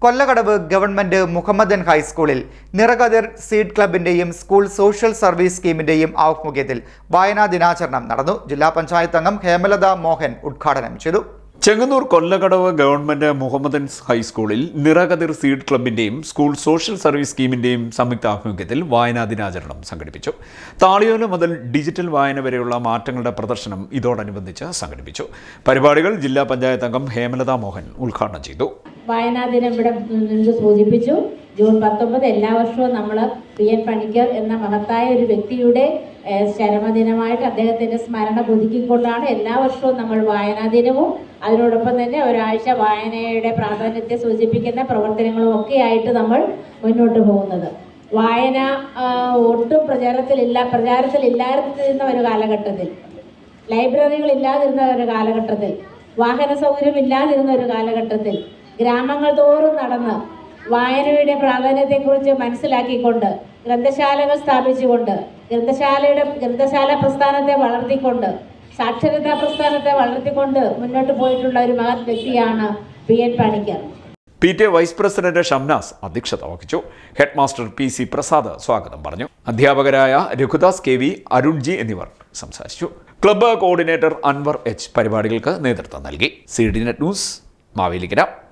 Kollakadavu government Mohammedan ഹൈസ്കൂളിൽ നിറകതിർ seed ക്ലബിന്റെയും school social service സ്കീമിന്റെയും ആഭിമുഖ്യത്തിൽ വായനാ ദിനാചരണം നടന്നു. ജില്ലാ പഞ്ചായത്ത് അംഗം ഹേമലത മോഹൻ ഉദ്ഘാടനം ചെയ്തു. ചെങ്ങന്നൂർ കൊല്ലകടവ് ഗവൺമെന്റ് മുഹമ്മദൻ ഹൈസ്കൂളിൽ നിറകതിർ സീഡ് ക്ലബിന്റെയും സ്കൂൾ സോഷ്യൽ സർവീസ് സ്കീമിന്റെയും സംയുക്ത ആഭിമുഖ്യത്തിൽ വായനാ ദിനാചരണം സംഘടിപ്പിച്ചു. താളിയോല മുതൽ ഡിജിറ്റൽ വായന വരെയുള്ള മാറ്റങ്ങളുടെ പ്രദർശനം ഇതോടനുബന്ധിച്ച് സംഘടിപ്പിച്ചു. പരിപാടികൾ ജില്ലാ പഞ്ചായത്ത് അംഗം ഹേമലത മോഹൻ ഉദ്ഘാടനം ചെയ്തു. വായനാ ദിനം ഇവിടെ സൂചിപ്പിച്ചു. ജൂൺ 19 എല്ലാ വർഷവും നമ്മൾ PN പണിക്കർ എന്ന മഹത്തായ ഒരു വ്യക്തിയുടെ ചരമദിനമായിട്ട് അദ്ദേഹത്തിൻ്റെ സ്മരണ പുതുക്കിക്കൊണ്ടാണ് എല്ലാ വർഷവും നമ്മൾ വായനാ ദിനവും അതിനോടൊപ്പം തന്നെ ഒരാഴ്ച വായനയുടെ പ്രാധാന്യത്തെ സൂചിപ്പിക്കുന്ന പ്രവർത്തനങ്ങളും ഒക്കെ ആയിട്ട് നമ്മൾ മുന്നോട്ട് പോകുന്നത്. വായന ഒട്ടും പ്രചാരത്തിലില്ലാതിരുന്ന ഒരു കാലഘട്ടത്തിൽ, ലൈബ്രറികൾ ഇല്ലാതിരുന്ന ഒരു കാലഘട്ടത്തിൽ, വാഹന സൗകര്യം ഇല്ലാതിരുന്ന ഒരു കാലഘട്ടത്തിൽ ഗ്രാമങ്ങൾ തോറും നടന്ന് വായനയുടെ പ്രാധാന്യത്തെക്കുറിച്ച് മനസ്സിലാക്കിക്കൊണ്ട് ഗ്രന്ഥശാലകൾ സ്ഥാപിച്ചുകൊണ്ട് ഗ്രന്ഥശാല പ്രസ്ഥാനത്തെ വളർത്തിക്കൊണ്ട് സാക്ഷരതാ പ്രസ്ഥാനത്തെ വളർത്തിക്കൊണ്ട് മുന്നോട്ട് പോയിട്ടുള്ള ഒരു മഹത് വ്യക്തിയാണ് PN Panicker. PTA vice president Shamnas അധ്യക്ഷത വഹിച്ചു. ഹെഡ് മാസ്റ്റർ PC പ്രസാദ് സ്വാഗതം പറഞ്ഞു. അധ്യാപകരായ രഘുദാസ് KV, അരുൺ G എന്നിവർ സംസാരിച്ചു. ക്ലബ്ബ് കോർഡിനേറ്റർ അൻവർ H പരിപാടികൾക്ക് നേതൃത്വം നൽകി. CDNet news Mavelikkara.